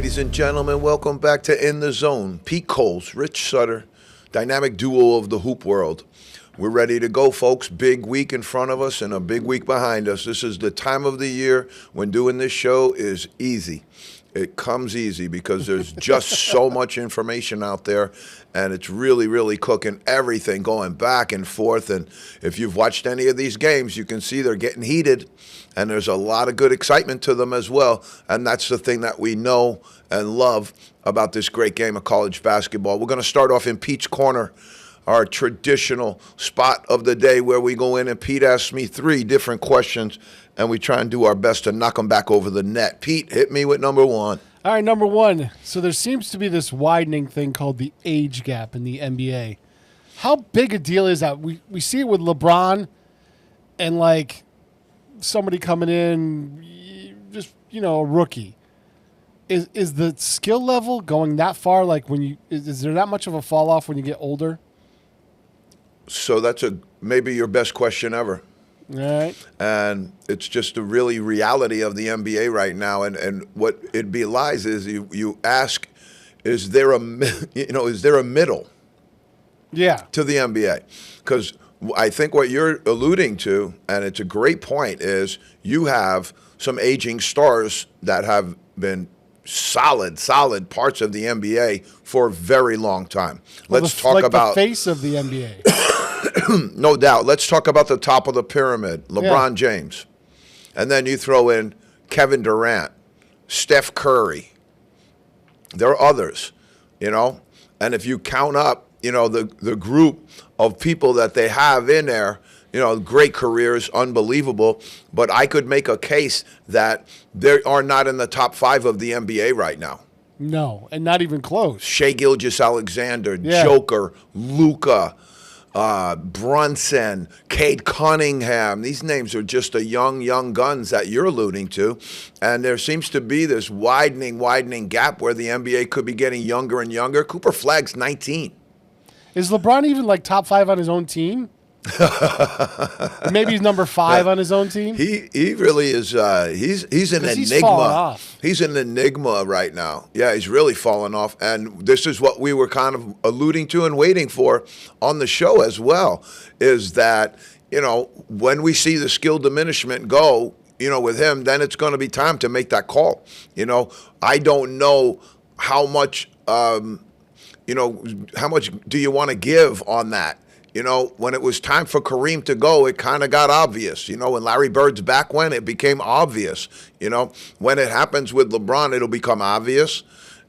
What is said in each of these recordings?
Ladies and gentlemen, welcome back to In the Zone. Pete Coles, Rich Sutter, dynamic duo of the hoop world. We're ready to go, folks. Big week in front of us and a big week behind us. This is the time of the year when doing this show is easy. It comes easy because there's just so much information out there, and it's really, really cooking everything, going back and forth. And if you've watched any of these games, you can see they're getting heated, and there's a lot of good excitement to them as well. And that's the thing that we know and love about this great game of college basketball. We're going to start off in Pete's Corner, our traditional spot of the day where we go in and Pete asks me 3 different questions, and we try and do our best to knock them back over the net. Pete, hit me with number 1. All right, number 1. So there seems to be this widening thing called the age gap in the NBA. How big a deal is that? We see it with LeBron and, like, somebody coming in, just, a rookie. Is the skill level going that far? Like, is there that much of a fall off when you get older? So that's maybe your best question ever. All right. And it's just the really reality of the NBA right now. And what it belies is you ask, is there a middle? Yeah. To the NBA? Because I think what you're alluding to, and it's a great point, is you have some aging stars that have been solid parts of the NBA for a very long time. Let's talk about the face of the NBA. No doubt. Let's talk about the top of the pyramid, LeBron James. And then you throw in Kevin Durant, Steph Curry. There are others, And if you count up, the group of people that they have in there, great careers, unbelievable. But I could make a case that they are not in the top 5 of the NBA right now. No, and not even close. Shai Gilgeous-Alexander, Joker, Luka, Brunson, Cade Cunningham. These names are just the young guns that you're alluding to. And there seems to be this widening gap where the NBA could be getting younger and younger. Cooper Flagg's 19. Is LeBron even like top 5 on his own team? Maybe he's number 5 on his own team. He really is. He's an enigma. He's fallen off. He's an enigma right now. Yeah, he's really fallen off. And this is what we were kind of alluding to and waiting for on the show as well. Is that when we see the skill diminishment go, with him, then it's going to be time to make that call. I don't know how much. How much do you want to give on that? When it was time for Kareem to go, it kind of got obvious. When Larry Bird's back went, it became obvious. When it happens with LeBron, it'll become obvious.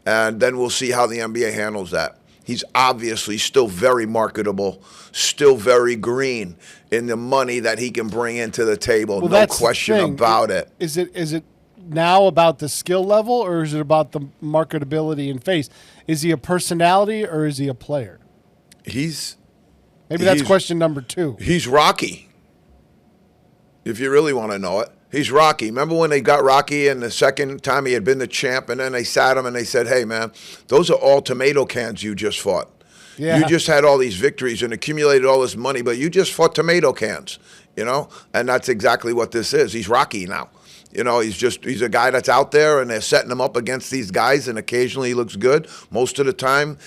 And then we'll see how the NBA handles that. He's obviously still very marketable, still very green in the money that he can bring into the table. Well, no question about it. Is it now about the skill level, or is it about the marketability and face? Is he a personality or is he a player? Maybe that's question number 2. He's Rocky. If you really want to know it. He's Rocky. Remember when they got Rocky and the second time he had been the champ, and then they sat him and they said, hey, man, those are all tomato cans you just fought. Yeah. You just had all these victories and accumulated all this money, but you just fought tomato cans, And that's exactly what this is. He's Rocky now. He's a guy that's out there, and they're setting him up against these guys, and occasionally he looks good. Most of the time,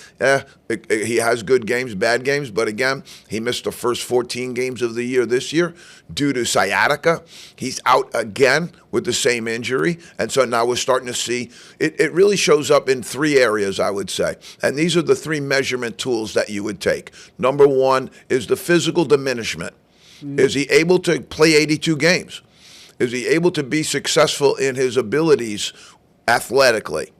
he has good games, bad games, but again, he missed the first 14 games of the year this year due to sciatica. He's out again with the same injury, and so now we're starting to see it really shows up in 3 areas, I would say, and these are the 3 measurement tools that you would take. Number 1 is the physical diminishment. Is he able to play 82 games? Is he able to be successful in his abilities athletically?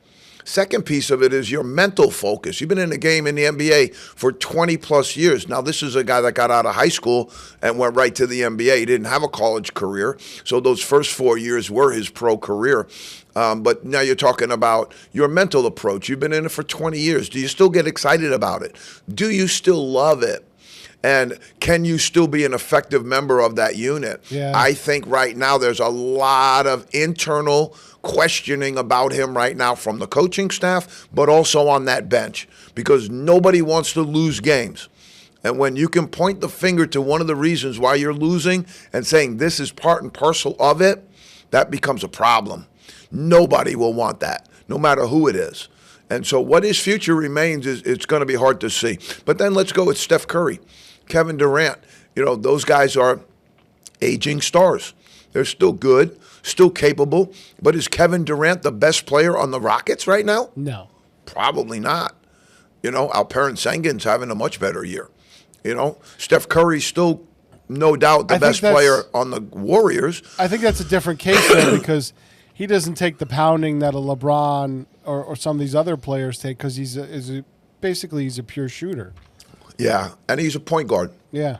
Second piece of it is your mental focus. You've been in the game in the NBA for 20-plus years. Now, this is a guy that got out of high school and went right to the NBA. He didn't have a college career, so those first 4 years were his pro career. But now you're talking about your mental approach. You've been in it for 20 years. Do you still get excited about it? Do you still love it? And can you still be an effective member of that unit? Yeah. I think right now there's a lot of internal questioning about him right now from the coaching staff, but also on that bench, because nobody wants to lose games. And when you can point the finger to one of the reasons why you're losing and saying this is part and parcel of it, that becomes a problem. Nobody will want that. no matter who it is. And so what his future remains is it's going to be hard to see. But then let's go with Steph Curry, Kevin Durant. Those guys are aging stars. They're still good, still capable. But is Kevin Durant the best player on the Rockets right now? No. Probably not. Alperen Sengun's having a much better year. Steph Curry's still, no doubt, the best player on the Warriors. I think that's a different case, though, because he doesn't take the pounding that a LeBron or some of these other players take because basically he's a pure shooter. Yeah, and he's a point guard. Yeah.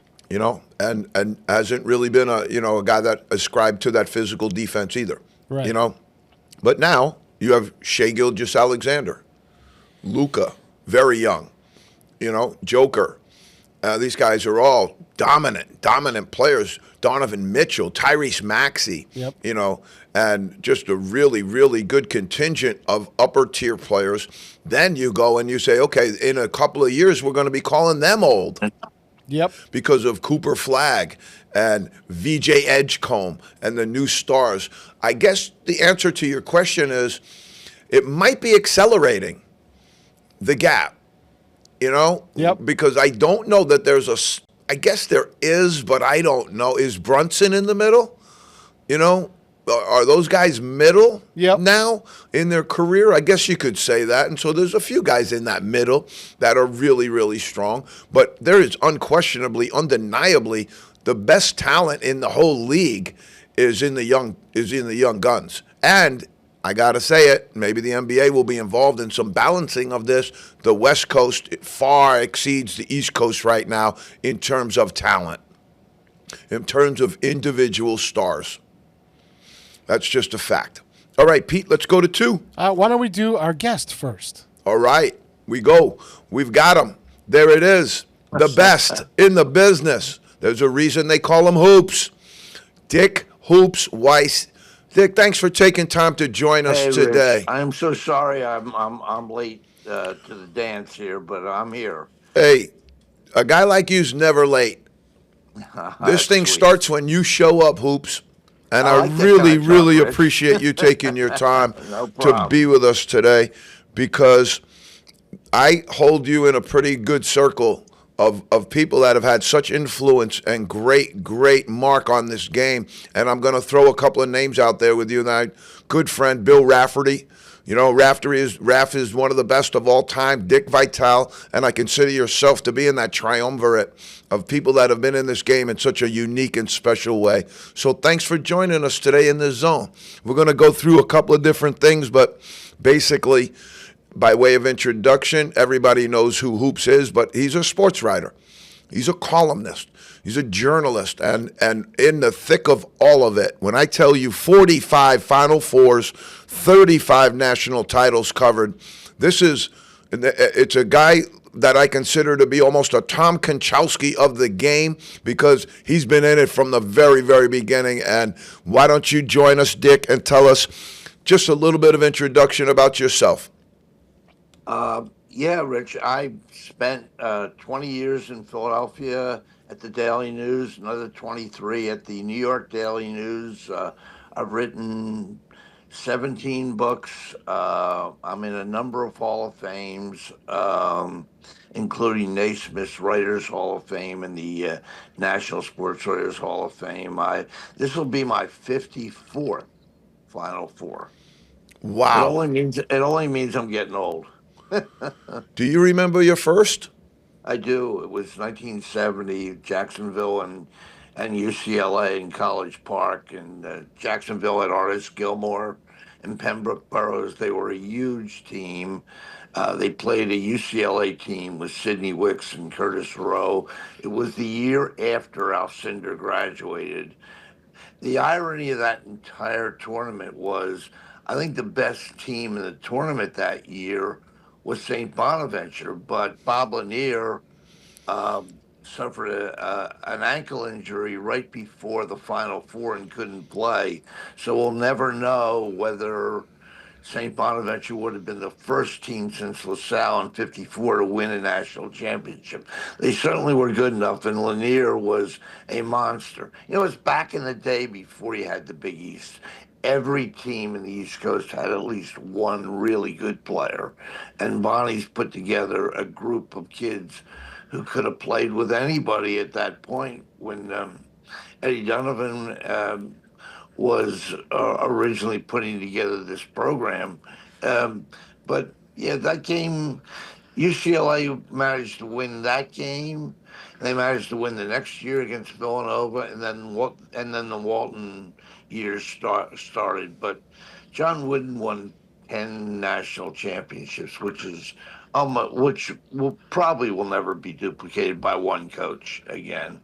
And hasn't really been a guy that ascribed to that physical defense either. Right. But now you have Shai Gilgeous-Alexander, Luka, very young, Joker. These guys are all dominant players. Donovan Mitchell, Tyrese Maxey, yep. And just a really, really good contingent of upper-tier players. Then you go and you say, okay, in a couple of years, we're going to be calling them old. Yep. Because of Cooper Flagg and VJ Edgecombe and the new stars. I guess the answer to your question is it might be accelerating the gap, Yep. Because I don't know that I guess there is, but I don't know. Is Brunson in the middle? Are those guys middle now in their career? I guess you could say that. And so there's a few guys in that middle that are really, really strong. But there is unquestionably, undeniably, the best talent in the whole league is in the young guns. And I got to say it, maybe the NBA will be involved in some balancing of this. The West Coast far exceeds the East Coast right now in terms of talent, in terms of individual stars. That's just a fact. All right, Pete, let's go to 2. Why don't we do our guest first? All right, we go. We've got him. There it is. The best in the business. There's a reason they call him Hoops. Dick Hoops Weiss. Dick, thanks for taking time to join us today. Rich, I'm so sorry I'm late to the dance here, but I'm here. Hey, a guy like you's never late. This thing starts when you show up, Hoops. And I really, really appreciate you taking your time to be with us today because I hold you in a pretty good circle of people that have had such influence and great mark on this game. And I'm going to throw a couple of names out there with you. My good friend, Bill Rafferty. Raff is one of the best of all time, Dick Vitale, and I consider yourself to be in that triumvirate of people that have been in this game in such a unique and special way. So thanks for joining us today in the zone. We're going to go through a couple of different things, but basically, by way of introduction, everybody knows who Hoops is, but he's a sports writer. He's a columnist. He's a journalist. And in the thick of all of it, when I tell you 45 Final Fours, 35 national titles covered, it's a guy that I consider to be almost a Tom Konchowski of the game because he's been in it from the very, very beginning. And why don't you join us, Dick, and tell us just a little bit of introduction about yourself? Yeah, Rich, I spent 20 years in Philadelphia at the Daily News, another 23 at the New York Daily News. I've written 17 books. I'm in a number of Hall of Fames, including Naismith's Writers Hall of Fame and the National Sports Writers Hall of Fame. This will be my 54th Final Four. Wow. It only means I'm getting old. Do you remember your first? I do. It was 1970, Jacksonville and UCLA in College Park. And Jacksonville had Artis Gilmore and Pembroke Burroughs. They were a huge team. They played a UCLA team with Sidney Wicks and Curtis Rowe. It was the year after Alcindor graduated. The irony of that entire tournament was I think the best team in the tournament that year was St. Bonaventure, but Bob Lanier suffered an ankle injury right before the Final Four and couldn't play. So we'll never know whether St. Bonaventure would have been the first team since LaSalle in '54 to win a national championship. They certainly were good enough, and Lanier was a monster. It was back in the day before you had the Big East. every team in the East Coast had at least one really good player. And Bonnie's put together a group of kids who could have played with anybody at that point when Eddie Donovan was originally putting together this program. Um, but yeah, that game, UCLA managed to win that game. They managed to win the next year against Villanova, and then the Walton years started. But John Wooden won 10 national championships, which probably will never be duplicated by one coach again.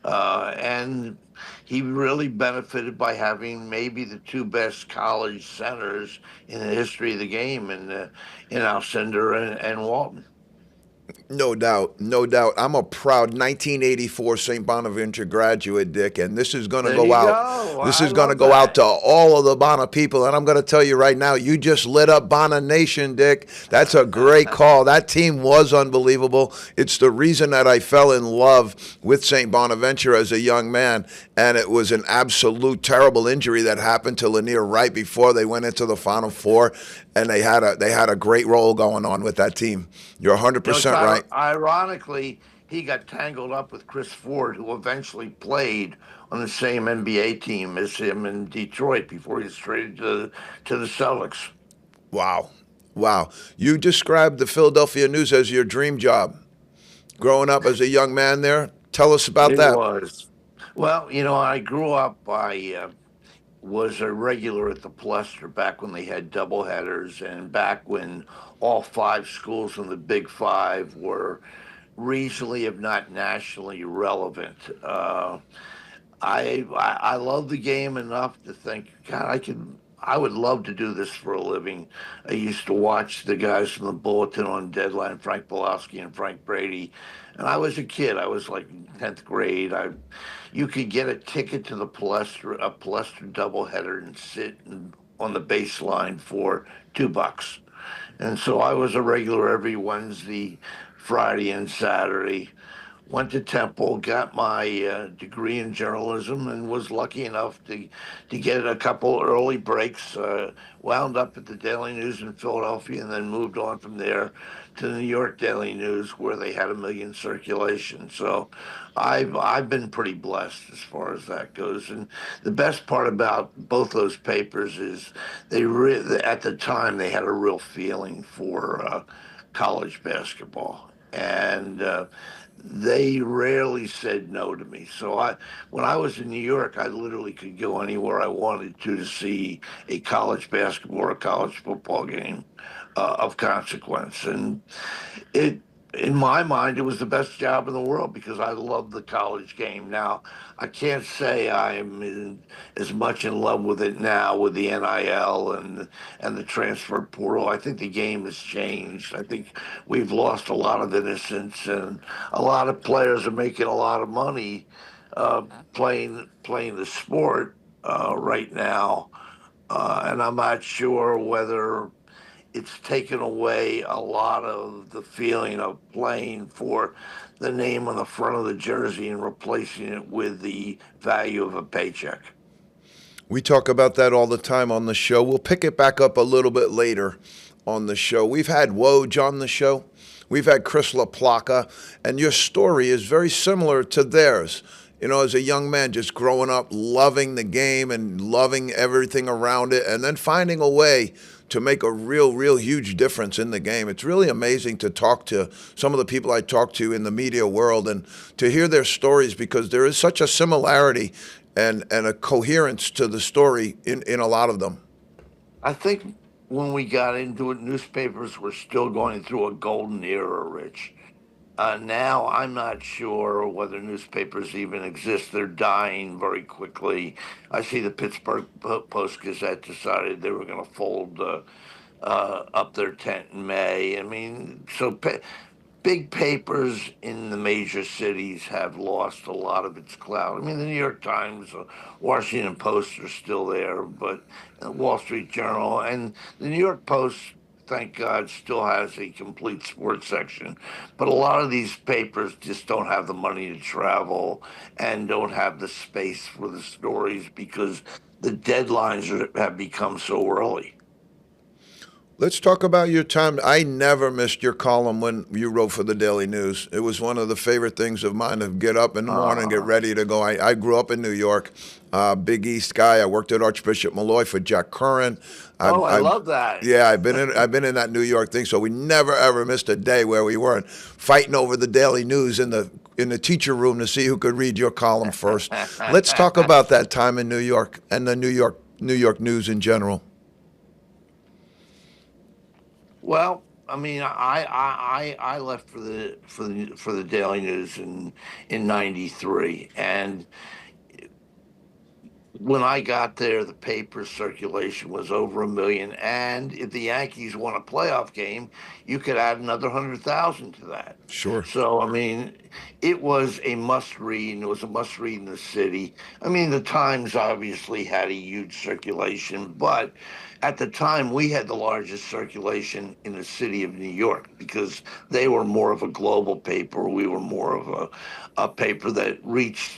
And he really benefited by having maybe the two best college centers in the history of the game in Alcindor and Walton. No doubt, no doubt. I'm a proud 1984 St. Bonaventure graduate, Dick, and this is going to There go you out. go. This I is going to love go out that. to all of the Bona people, and I'm going to tell you right now, you just lit up Bona Nation, Dick. That's a great call. That team was unbelievable. It's the reason that I fell in love with St. Bonaventure as a young man, and it was an absolute terrible injury that happened to Lanier right before they went into the Final Four, and they had a great role going on with that team. You're It's 100% right. ironically he got tangled up with Chris Ford, who eventually played on the same NBA team as him in Detroit before he was traded to the Celtics. Wow. Wow. You described the Philadelphia News as your dream job. Growing up as a young man there, tell us about It that. was. Well, I grew up. I was a regular at the Pluster back when they had doubleheaders, and back when all five schools in the Big Five were regionally, if not nationally, relevant. I love the game enough to think, God, I would love to do this for a living. I used to watch the guys from the Bulletin on Deadline, Frank Pulowski and Frank Brady, and I was a kid. I was like in 10th grade. You could get a ticket to a Palestra doubleheader and on the baseline for $2. And so I was a regular every Wednesday, Friday, and Saturday. Went to Temple, got my degree in journalism, and was lucky enough to get a couple early breaks. Wound up at the Daily News in Philadelphia, and then moved on from there to the New York Daily News, where they had a million circulation. So, I've been pretty blessed as far as that goes. And the best part about both those papers is at the time they had a real feeling for college basketball, and they rarely said no to me. So when I was in New York, I literally could go anywhere I wanted to see a college basketball or a college football game of consequence. And it, in my mind, it was the best job in the world because I love the college game. Now, I can't say as much in love with it now with the NIL and the transfer portal. I think the game has changed. I think we've lost a lot of innocence, and a lot of players are making a lot of money uh, playing the sport right now. And I'm not sure whether it's taken away a lot of the feeling of playing for the name on the front of the jersey and replacing it with the value of a paycheck. We talk about that all the time on the show. We'll pick it back up a little bit later on the show. We've had Woj on the show. We've had Chris LaPlaca, and your story is very similar to theirs. As a young man, just growing up, loving the game and loving everything around it, and then finding a way to make a real, real huge difference in the game. It's really amazing to talk to some of the people I talk to in the media world and to hear their stories because there is such a similarity and a coherence to the story in a lot of them. I think when we got into it, newspapers were still going through a golden era, Rich. Now I'm not sure whether newspapers even exist. They're dying very quickly. I see the Pittsburgh Post Gazette decided they were going to fold up their tent in May. I mean, big papers in the major cities have lost a lot of its clout. I mean, the New York Times, Washington Post are still there, but Wall Street Journal and the New York Post, thank God, still has a complete sports section. But a lot of these papers just don't have the money to travel and don't have the space for the stories because the deadlines have become so early. Let's talk about your time. I never missed your column when you wrote for the Daily News. It was one of the favorite things of mine to get up in the morning and get Uh, ready to go. I grew up in New York, Big East guy. I worked at Archbishop Malloy for Jack Curran. oh, I I love that. yeah, I've been in that New York thing. So we never ever missed a day where we weren't fighting over the Daily News in the teacher room to see who could read your column first. Let's talk about that time in New York and the New York news in general. Well, I mean, I left for the Daily News in '93, and when I got there, the paper circulation was over 1 million, and if the Yankees won a playoff game, you could add another 100,000 to that. Sure. So, I mean, it was a must read, and it was a must read in the city. I mean, the Times obviously had a huge circulation, but at the time, we had the largest circulation in the city of New York because they were more of a global paper. We were more of a paper that reached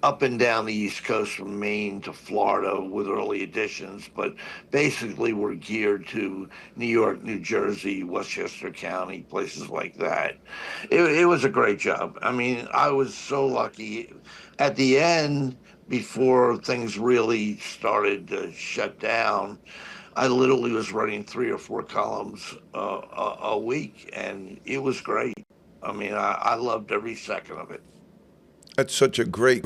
up and down the East Coast from Maine to Florida with early editions, but basically we're geared to New York, New Jersey, Westchester County, places like that. It was a great job. I mean, I was so lucky. At the end, before things really started to shut down, I literally was writing 3 or 4 columns a week, and it was great. I mean, I loved every second of it. That's such a great.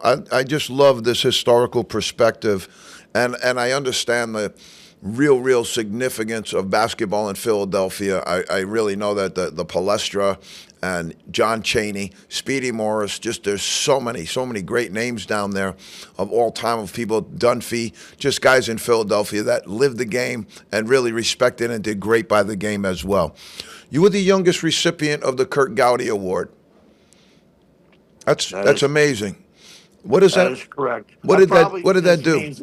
I just love this historical perspective, and I understand the real significance of basketball in Philadelphia. I really know that the Palestra and John Chaney, Speedy Morris, just there's so many great names down there of all time of people, Dunphy, just guys in Philadelphia that lived the game and really respected and did great by the game as well. You were the youngest recipient of the Kurt Gowdy Award. That's That that's is amazing. What is That that? is correct. What did that? What did that do?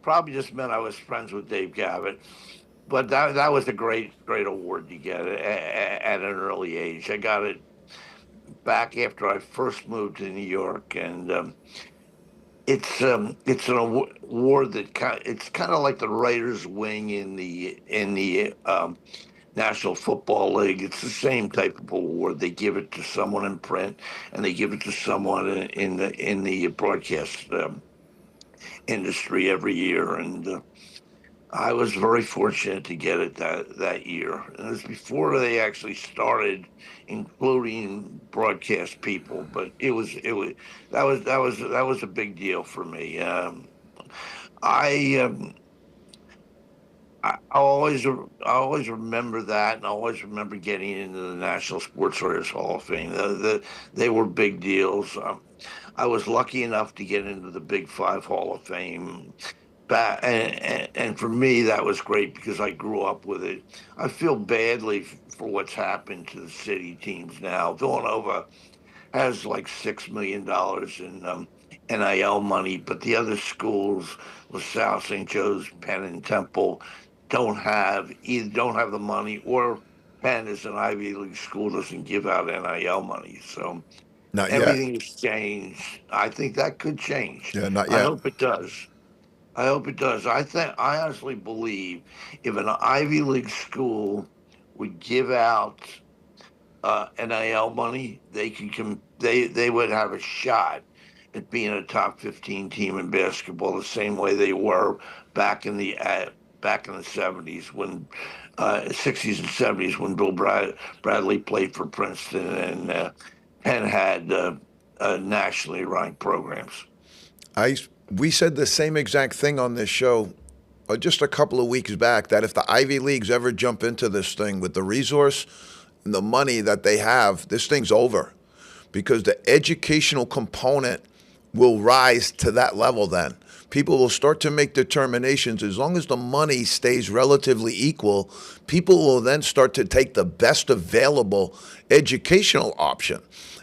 Probably just meant I was friends with Dave Gavitt, but that was a great award to get at an early age. I got it back after I first moved to New York, and it's an award that it's kind of like the writers' wing in the National Football League. It's the same type of award. They give it to someone in print, and they give it to someone in the broadcast industry every year. And I was very fortunate to get it that year. And it was before they actually started including broadcast people, but it was that was a big deal for me. I I always remember that, and I always remember getting into the National Sports Writers Hall of Fame. They were big deals. I was lucky enough to get into the Big Five Hall of Fame. And for me, that was great because I grew up with it. I feel badly for what's happened to the city teams now. Villanova has like $6 million in NIL money, but the other schools, LaSalle, St. Joe's, Penn, and Temple, don't have the money, or Penn is an Ivy League school, doesn't give out NIL money. So Not yet. everything has changed. I think that could change. Yeah, not I yet. hope it does. I hope it does. I honestly believe if an Ivy League school would give out NIL money, they would have a shot at being a top 15 team in basketball the same way they were back in the uh, back in the 70s when 60s and 70s when Bradley played for Princeton and Penn had nationally ranked programs. I we said the same exact thing on this show just a couple of weeks back that if the Ivy Leagues ever jump into this thing with the resource and the money that they have, this thing's over because the educational component will rise to that level then. People will start to make determinations as long as the money stays relatively equal, people will then start to take the best available educational option.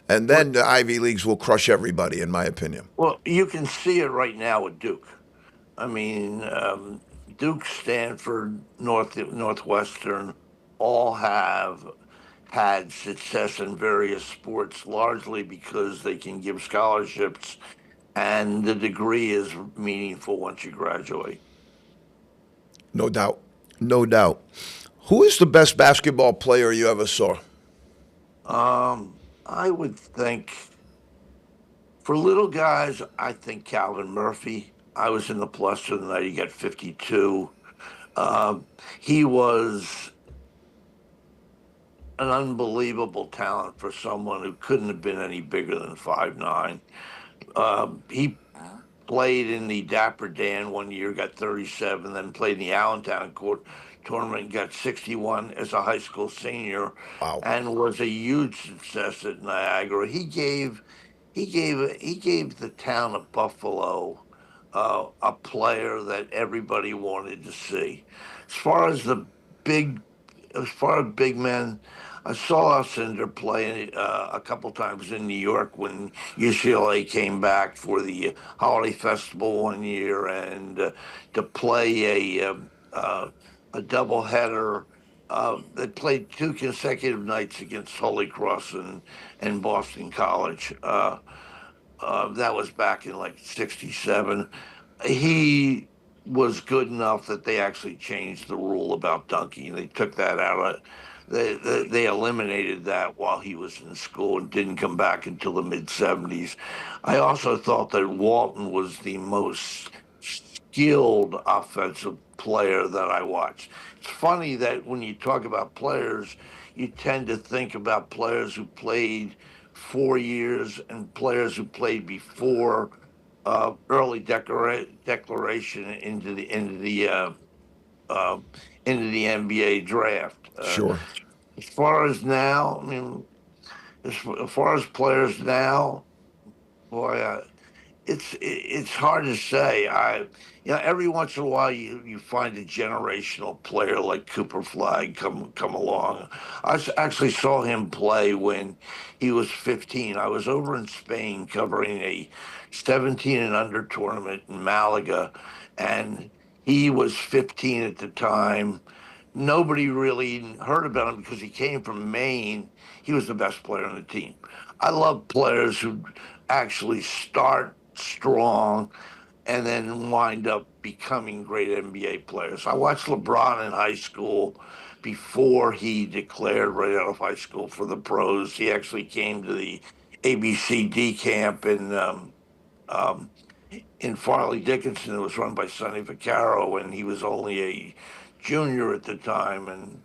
And Well, then the Ivy Leagues will crush everybody, in my opinion. well, you can see it right now with Duke. I mean, Duke, Stanford, Northwestern all have had success in various sports, largely because they can give scholarships and the degree is meaningful once you graduate. No doubt. No doubt. Who is the best basketball player you ever saw? I would think for little guys, I think Calvin Murphy. I was in the plus the night. He got 52. Um, he was an unbelievable talent for someone who couldn't have been any bigger than 5'9". He played in the Dapper Dan one year, got 37, then played in the Allentown court tournament, got 61 as a high school senior, Wow. and was a huge success at Niagara. He gave the town of Buffalo a player that everybody wanted to see. As far as the big, as far as big men, I saw Cinder play a couple times in New York when UCLA came back for the Holiday Festival one year, and to play a doubleheader. They played two consecutive nights against Holy Cross and Boston College. That was back in like '67. He was good enough that they actually changed the rule about dunking. They took that out of they eliminated that while he was in school and didn't come back until the mid '70s. I also thought that Walton was the most skilled offensive player that I watched. It's funny that when you talk about players, you tend to think about players who played 4 years and players who played before early declaration uh, into the NBA draft. Sure. As far as now, I mean, as far as players now, boy, it's hard to say. Every once in a while you find a generational player like Cooper Flag come along. Actually saw him play when he was 15. I was over in Spain covering a 17 and under tournament in Malaga, and he was 15 at the time. Nobody really heard about him because he came from Maine. He was the best player on the team. I love players who actually start strong and then wind up becoming great NBA players. I watched LeBron in high school before he declared right out of high school for the pros. He actually came to the ABCD camp um, in Farley Dickinson. It was run by Sonny Vaccaro, and he was only a junior at the time. And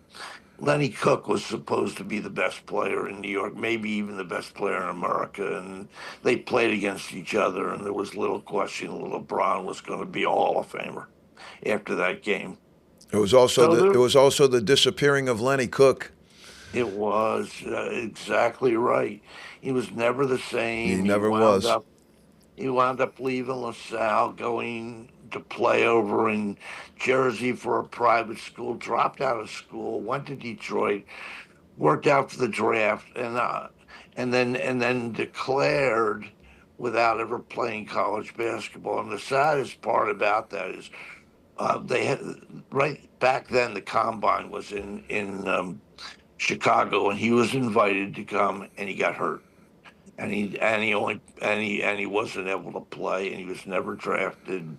Lenny Cook was supposed to be the best player in New York, maybe even the best player in America. And they played against each other, and there was little question that LeBron was going to be a Hall of Famer after that game. So It there, was also the disappearing of Lenny Cook. it was exactly right. He was never the He same. never was. He wound up leaving LaSalle, going to play over in Jersey for a private school, dropped out of school, went to Detroit, worked out for the draft, and then declared without ever playing college basketball. And the saddest part about that is they had right back then the combine was in Chicago, and he was invited to come, and he got hurt, and he wasn't able to play, and he was never drafted,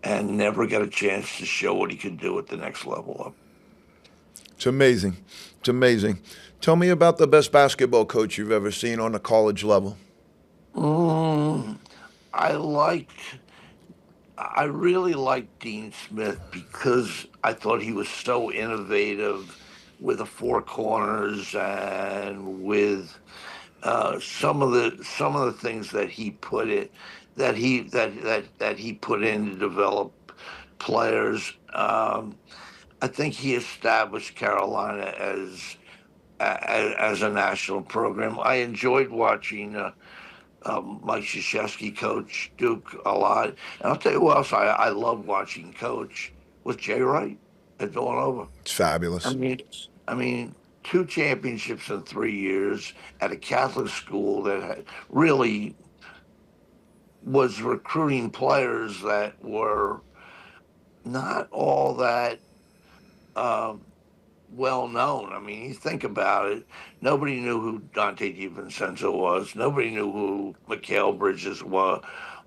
and never got a chance to show what he could do at the next level up. It's amazing. It's amazing. Tell me about the best basketball coach you've ever seen on a college level. Mm, I liked I really liked Dean Smith because I thought he was so innovative with the four corners and with some of the things that he put it that he put in to develop players. I think he established Carolina as a national program. I enjoyed watching Mike Krzyzewski coach Duke a lot. And I'll tell you what else I love watching coach was Jay Wright at Villanova. It's I fabulous. mean, I mean, two championships in 3 years at a Catholic school that really was recruiting players that were not all that um, well known. I mean, you think about it. Nobody knew who Dante DiVincenzo was. Nobody knew who Mikhail Bridges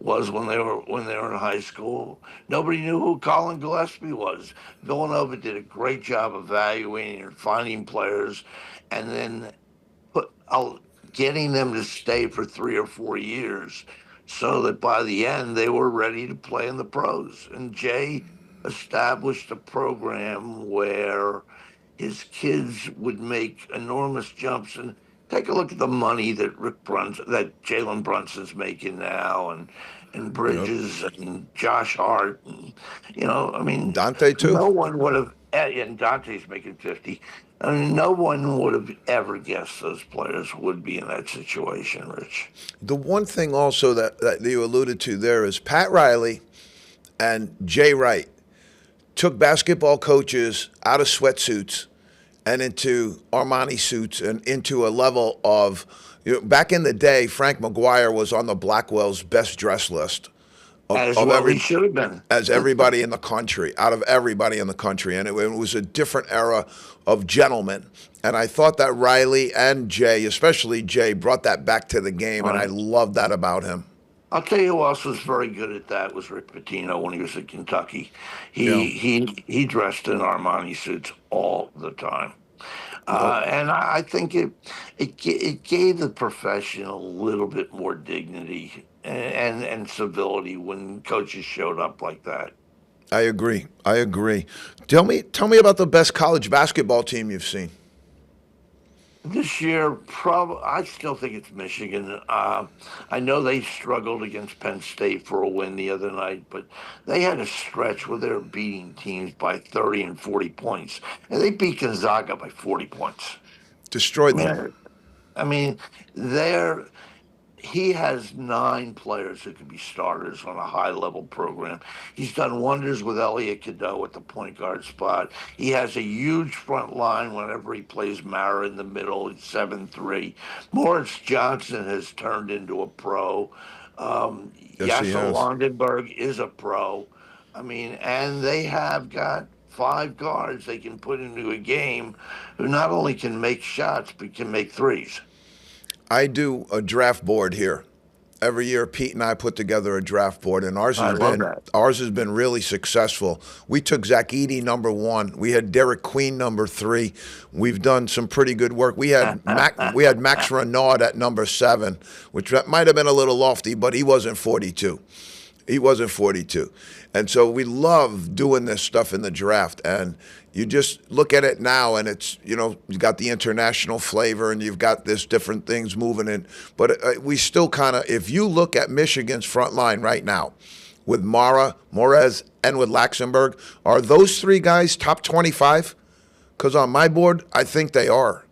was when they were in high school. Nobody knew who Colin Gillespie was. Villanova did a great job evaluating and finding players, and then put getting them to stay for 3 or 4 years, so that by the end they were ready to play in the pros. And Jay established a program where his kids would make enormous jumps. And take a look at the money that that Jalen Brunson's making now, and Yep. Bridges and Josh Hart, and I mean, Dante too. no one would have. And Dante's making 50. I mean, no one would have ever guessed those players would be in that situation, Rich. The one thing also that you alluded to there is Pat Riley and Jay Wright took basketball coaches out of sweatsuits and into Armani suits and into a level of, back in the day, Frank McGuire was on the Blackwell's best dress list As of well, he every should have been. as everybody in the country, out of everybody in the country. And it was a different era of gentlemen. And I thought that Riley and Jay, especially Jay, brought that back to the game, and I Right. loved that about him. I'll tell you who else was very good at that was Rick Pitino when he was at Kentucky. Yeah. He dressed in Armani suits all the time. Yep. And I think it gave the profession a little bit more dignity and civility when coaches showed up like that. I agree. I agree. Tell me about the best college basketball team you've seen. This year, probably, I still think it's Michigan. I know they struggled against Penn State for a win the other night, but they had a stretch where they were beating teams by 30 and 40 points, and they beat Gonzaga by 40 points. I Destroyed them. mean, I mean, they're he has 9 players who could be starters on a high level program. He's done wonders with Elliot Cadeau at the point guard spot. He has a huge front line whenever he plays Mara in the middle at 7-3. Morris Johnson has turned into a pro. Yes, he Yasser has. Londenberg is a pro. I mean, and they have got 5 guards they can put into a game who not only can make shots, but can make threes. I do a draft board here. Every year, Pete and I put together a draft board, and I love that. ours has been really successful. We took Zach Eady #1. We had Derek Queen #3. We've done some pretty good work. We had Max Renaud at #7, which might have been a little lofty, but he wasn't 42. He wasn't 42. And so we love doing this stuff in the draft. And you just look at it now, and it's, you've got the international flavor and you've got this different things moving in. But we still kind of, if you look at Michigan's front line right now with Mara, Morez, and with Laxenberg, are those 3 guys top 25? Because on my board, I think they are.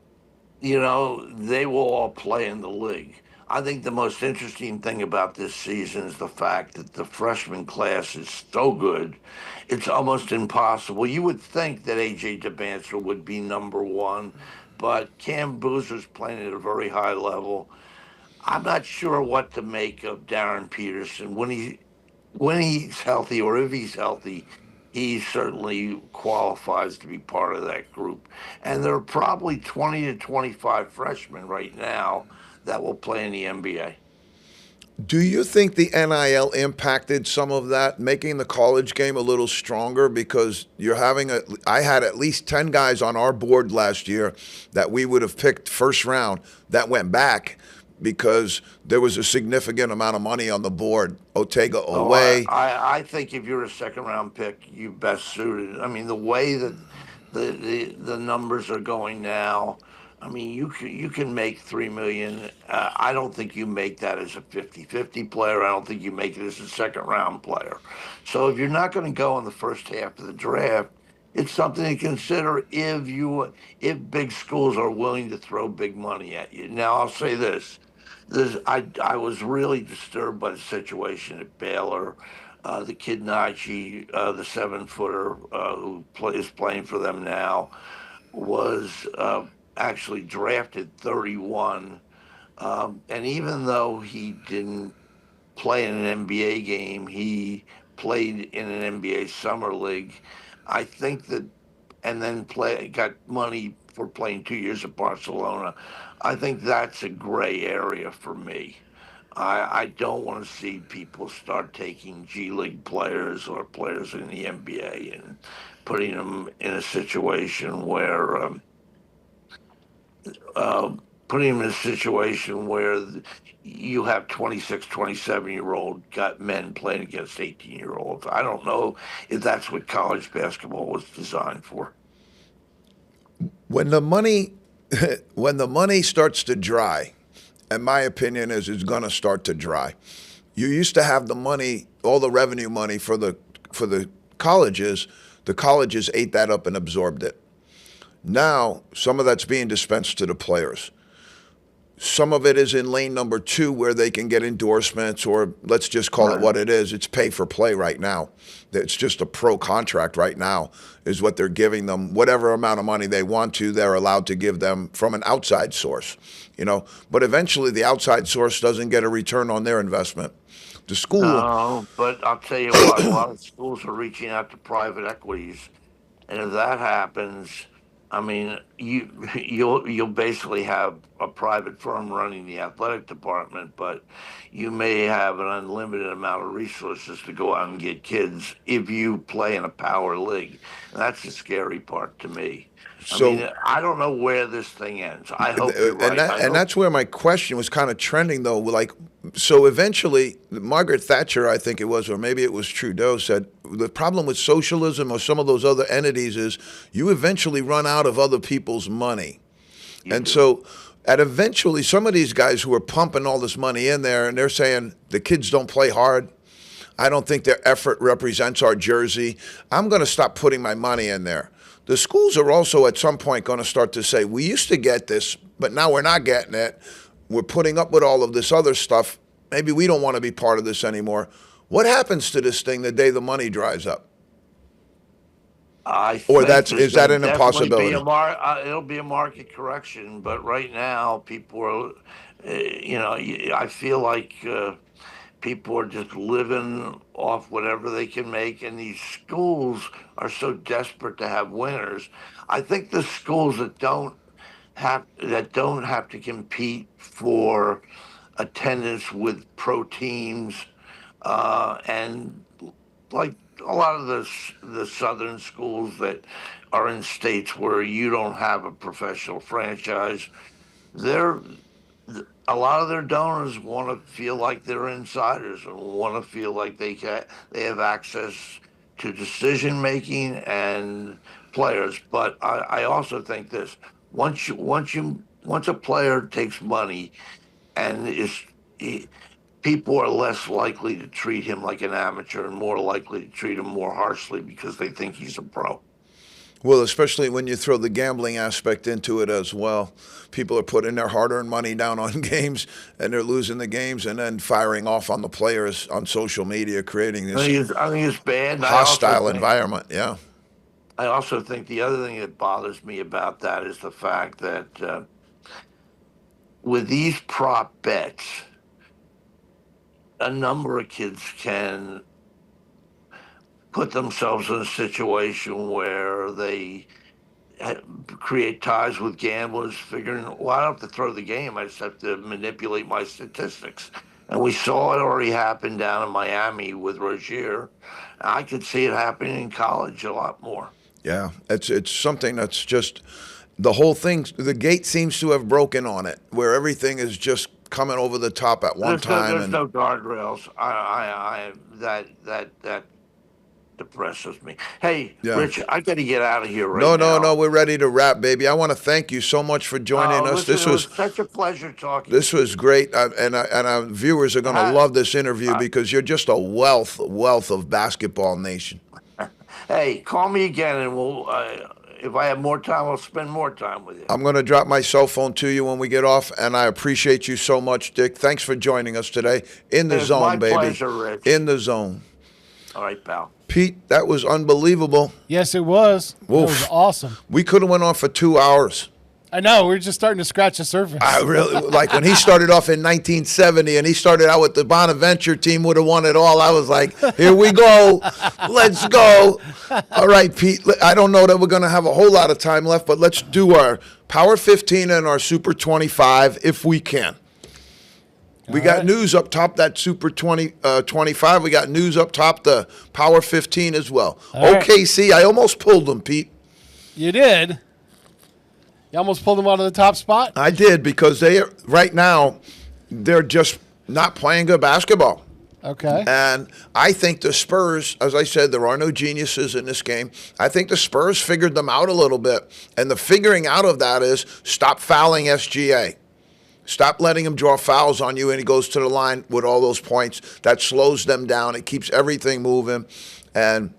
They will all play in the league. I think the most interesting thing about this season is the fact that the freshman class is so good, it's almost impossible. You would think that AJ DeBancer would be #1, but Cam Boozer's playing at a very high level. I'm not sure what to make of Darren Peterson when he's healthy, or if he's healthy. He certainly qualifies to be part of that group. And there are probably 20 to 25 freshmen right now that will play in the NBA. Do you think the NIL impacted some of that, making the college game a little stronger? Because I had at least 10 guys on our board last year that we would have picked first round that went back because there was a significant amount of money on the board. Otega Oh, I, away. I, I think if you're a second round pick, you best suited. I mean, the way that the numbers are going now, I mean, you can make 3 million. I don't think you make that as a 50-50 player. I don't think you make it as a second round player. So if you're not going to go in the first half of the draft, it's something to consider if big schools are willing to throw big money at you. Now I'll say this: I was really disturbed by the situation at Baylor. The kid Najee, the 7-footer is playing for them now, was actually drafted 31. And even though he didn't play in an NBA game, he played in an NBA summer league. I think that, and then got money for playing 2 years at Barcelona. I think that's a gray area for me. I don't want to see people start taking G League players or players in the NBA and putting them in a situation where uh, putting them in a situation where you have 26, 27-year-old got men playing against 18-year-olds. I don't know if that's what college basketball was designed for. When the money when the money starts to dry, and my opinion is it's going to start to dry. You used to have the money, all the revenue money for the colleges. The colleges ate that up and absorbed it. Now, some of that's being dispensed to the players. Some of it is in lane number 2 where they can get endorsements, or let's just call it what it is. It's pay for play right now. It's just a pro contract right now is what they're giving them. Whatever amount of money they want to, they're allowed to give them from an outside source, But eventually the outside source doesn't get a return on their investment. The school. No, but I'll tell you what, a lot of schools are reaching out to private equities, and if that happens, I mean, you'll basically have a private firm running the athletic department, but you may have an unlimited amount of resources to go out and get kids if you play in a power league. And that's the scary part to me. So, I mean, I don't know where this thing ends. I hope you're right. And that's where my question was kind of trending, though. Like, so eventually, Margaret Thatcher, I think it was, or maybe it was Trudeau, said the problem with socialism or some of those other entities is you eventually run out of other people's money. So eventually, some of these guys who are pumping all this money in there, and they're saying the kids don't play hard. I don't think their effort represents our jersey. I'm going to stop putting my money in there. The schools are also at some point going to start to say, we used to get this, but now we're not getting it. We're putting up with all of this other stuff. Maybe we don't want to be part of this anymore. What happens to this thing the day the money dries up? Is that an impossibility? It'll be a market correction, but right now people are, I feel like people are just living off whatever they can make, and these schools are so desperate to have winners. I think the schools that don't have to compete for attendance with pro teams, and like a lot of the southern schools that are in states where you don't have a professional franchise, a lot of their donors want to feel like they're insiders and want to feel like they have access to decision making and players. But I also think this: once a player takes money and people are less likely to treat him like an amateur and more likely to treat him more harshly because they think he's a pro. Well, especially when you throw the gambling aspect into it as well. People are putting their hard-earned money down on games, and they're losing the games and then firing off on the players on social media, creating this I think it's bad. hostile environment. Yeah. I also think the other thing that bothers me about that is the fact that with these prop bets, a number of kids can put themselves in a situation where they create ties with gamblers, figuring, well, I don't have to throw the game. I just have to manipulate my statistics. And we saw it already happen down in Miami with Rozier. I could see it happening in college a lot more. Yeah, it's something that's just the whole thing. The gate seems to have broken on it, where everything is just coming over the top at one time. There's no guardrails. That depresses me. Hey, yeah. Rich, I got to get out of here now. No, we're ready to wrap, baby. I want to thank you so much for joining us. Listen, this was such a pleasure talking. This was great, and our viewers are going to love this interview because you're just a wealth of basketball nation. Hey, call me again, and we'll. If I have more time, I'll spend more time with you. I'm going to drop my cell phone to you when we get off, and I appreciate you so much, Dick. Thanks for joining us today. In the zone, baby. My pleasure, Rich. In the zone. All right, pal. Pete, that was unbelievable. Yes, it was. Oof. That was awesome. We could have went on for 2 hours. I know. We're just starting to scratch the surface. I really like when he started off in 1970 and he started out with the Bonaventure team, would have won it all. I was like, here we go. Let's go. All right, Pete. I don't know that we're going to have a whole lot of time left, but let's do our Power 15 and our Super 25 if we can. We got news up top, that Super 25. We got news up top, the Power 15 as well. OKC, I almost pulled them, Pete. You did? You almost pulled them out of the top spot? I did, because right now, they're just not playing good basketball. Okay. And I think the Spurs, as I said, there are no geniuses in this game. I think the Spurs figured them out a little bit. And the figuring out of that is stop fouling SGA. Stop letting him draw fouls on you, and he goes to the line with all those points. That slows them down. It keeps everything moving. And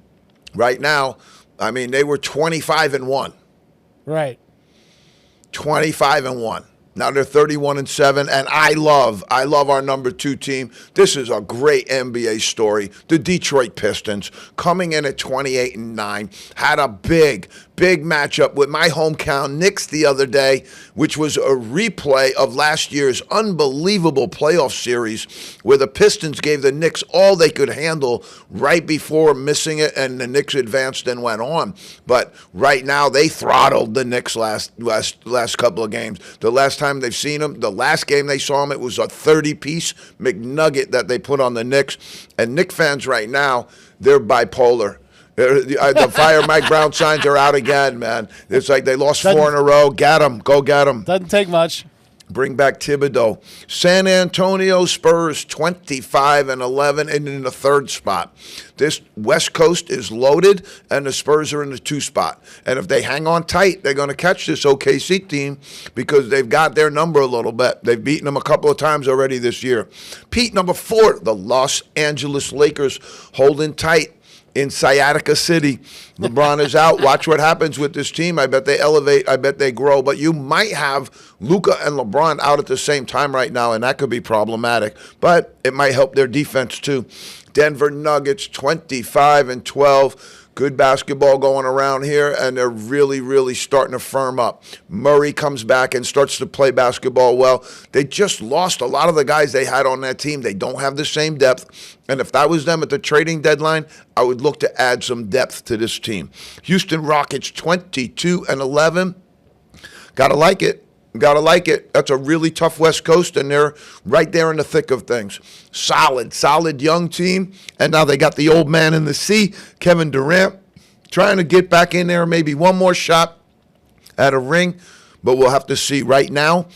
right now, I mean, they were 25-1. Right. 25-1. Now they're 31-7, and I love our number 2 team. This is a great NBA story. The Detroit Pistons, coming in at 28-9, had a big matchup with my hometown Knicks the other day, which was a replay of last year's unbelievable playoff series where the Pistons gave the Knicks all they could handle right before missing it, and the Knicks advanced and went on. But right now they throttled the Knicks last couple of games. The last time they've seen them, the last game they saw them, it was a 30-piece McNugget that they put on the Knicks. And Knicks fans right now, they're bipolar. The fire Mike Brown signs are out again, man. It's like they lost 4 in a row. Get them. Go get them. Doesn't take much. Bring back Thibodeau. San Antonio Spurs 25-11 and in the 3rd spot. This West Coast is loaded, and the Spurs are in the 2 spot. And if they hang on tight, they're going to catch this OKC team because they've got their number a little bit. They've beaten them a couple of times already this year. Pete, number 4, the Los Angeles Lakers holding tight in Sciatica City. LeBron is out. Watch what happens with this team. I bet they elevate. I bet they grow. But you might have Luka and LeBron out at the same time right now, and that could be problematic. But it might help their defense too. Denver Nuggets 25-12. Good basketball going around here, and they're really, really starting to firm up. Murray comes back and starts to play basketball well. They just lost a lot of the guys they had on that team. They don't have the same depth, and if that was them at the trading deadline, I would look to add some depth to this team. Houston Rockets 22-11. Gotta like it. That's a really tough West Coast, and they're right there in the thick of things. Solid young team. And now they got the old man in the sea, Kevin Durant, trying to get back in there, maybe one more shot at a ring. But we'll have to see. Right now,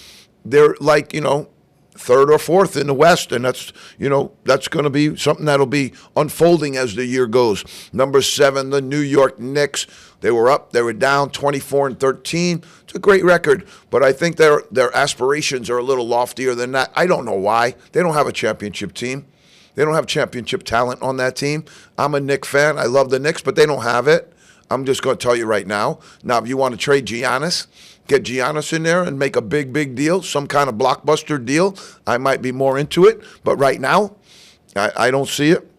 they're like, 3rd or 4th in the West, and that's going to be something that'll be unfolding as the year goes. Number 7, the New York Knicks. They were up, they were down, 24-13. It's a great record, but I think their aspirations are a little loftier than that. I don't know why. They don't have a championship team. They don't have championship talent on that team. I'm a Knicks fan. I love the Knicks, but they don't have it. I'm just going to tell you right now. Now, if you want to trade Giannis, get Giannis in there and make a big deal, some kind of blockbuster deal, I might be more into it. But right now, I don't see it.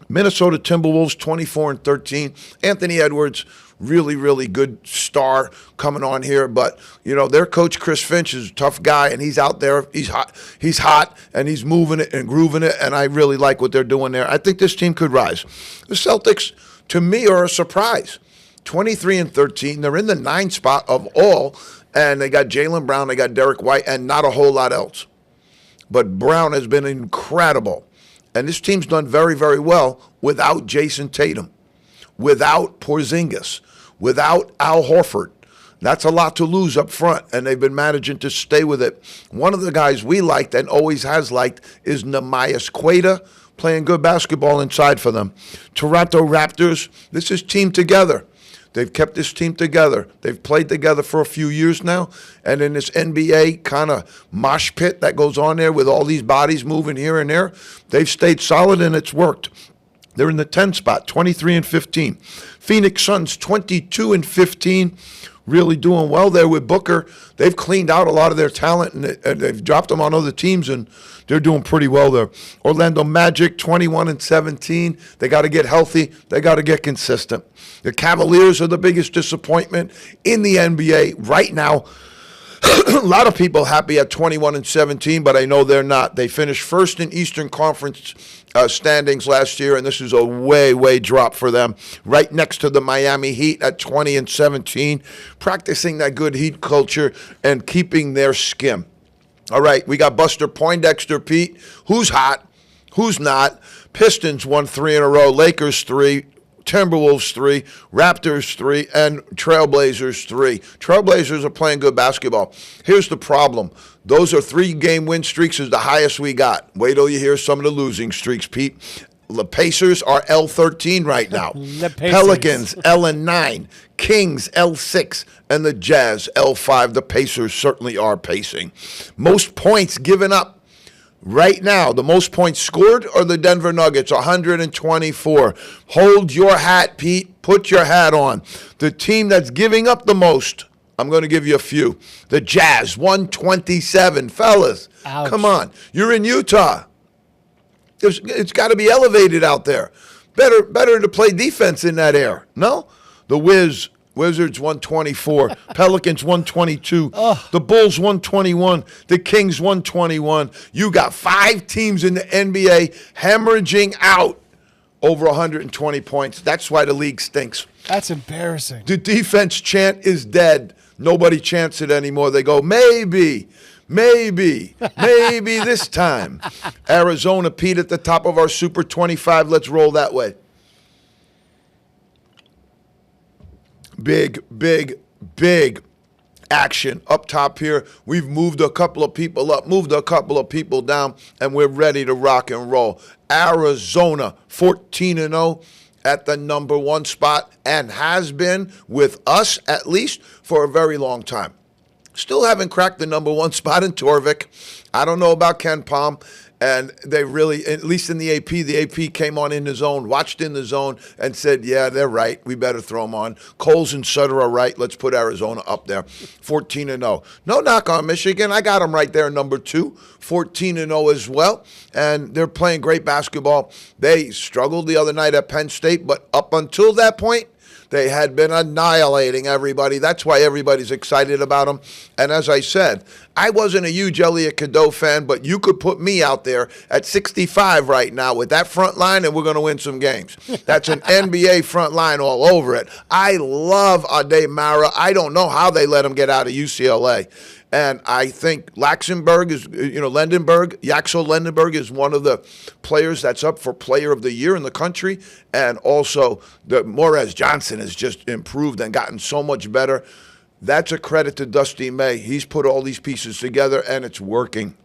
Minnesota Timberwolves 24-13. Anthony Edwards, really good star coming on here. But, their coach Chris Finch is a tough guy, and he's out there. He's hot, and he's moving it and grooving it, and I really like what they're doing there. I think this team could rise. The Celtics, to me, are a surprise. 23-13. They're in the 9 spot of all, and they got Jaylen Brown, they got Derek White, and not a whole lot else. But Brown has been incredible. And this team's done very, very well without Jason Tatum, without Porzingis, without Al Horford. That's a lot to lose up front, and they've been managing to stay with it. One of the guys we liked and always has liked is Nehemias Queta, playing good basketball inside for them. Toronto Raptors, this is team together. They've kept this team together. They've played together for a few years now. And in this NBA kind of mosh pit that goes on there with all these bodies moving here and there, they've stayed solid and it's worked. They're in the 10 spot, 23-15. Phoenix Suns, 22-15. Really doing well there with Booker. They've cleaned out a lot of their talent, and they've dropped them on other teams, and they're doing pretty well there. Orlando Magic, 21-17. They got to get healthy. They got to get consistent. The Cavaliers are the biggest disappointment in the NBA right now. A lot of people happy at 21-17, but I know they're not. They finished first in Eastern Conference standings last year, and this is a way drop for them. Right next to the Miami Heat at 20-17, practicing that good Heat culture and keeping their skim. All right, we got Buster Poindexter, Pete. Who's hot? Who's not? Pistons won 3 in a row. Lakers 3. Timberwolves 3, Raptors 3, and Trailblazers 3. Trailblazers are playing good basketball. Here's the problem. Those are 3-game win streaks is the highest we got. Wait till you hear some of the losing streaks, Pete. The Pacers are L13 right now. Pelicans L9, Kings L6, and the Jazz L5. The Pacers certainly are pacing. Most points given up. Right now, the most points scored are the Denver Nuggets, 124. Hold your hat, Pete. Put your hat on. The team that's giving up the most, I'm going to give you a few. The Jazz, 127. Fellas, ouch. Come on. You're in Utah. It's got to be elevated out there. Better to play defense in that air. No? The Wizards 124, Pelicans 122, the Bulls 121, the Kings 121. You got 5 teams in the NBA hemorrhaging out over 120 points. That's why the league stinks. That's embarrassing. The defense chant is dead. Nobody chants it anymore. They go, maybe this time. Arizona, Pete, at the top of our Super 25. Let's roll that way. Big action up top here. We've moved a couple of people up, moved a couple of people down, and we're ready to rock and roll. Arizona, 14-0 at the number 1 spot and has been with us at least for a very long time. Still haven't cracked the number 1 spot in Torvik. I don't know about Ken Palm. And they really, at least in the AP came on in the zone, watched in the zone, and said, yeah, they're right. We better throw them on. Coles and Sutter are right. Let's put Arizona up there. 14-0. No knock on Michigan. I got them right there, number 2. 14-0 as well. And they're playing great basketball. They struggled the other night at Penn State, but up until that point, they had been annihilating everybody. That's why everybody's excited about them. And as I said, I wasn't a huge Elliot Cadeau fan, but you could put me out there at 65 right now with that front line, and we're going to win some games. That's an NBA front line all over it. I love Ade Mara. I don't know how they let him get out of UCLA. And I think Laxenberg is, Yaxel Lendenberg is one of the players that's up for Player of the Year in the country. And also, the Morez Johnson has just improved and gotten so much better. That's a credit to Dusty May. He's put all these pieces together, and it's working.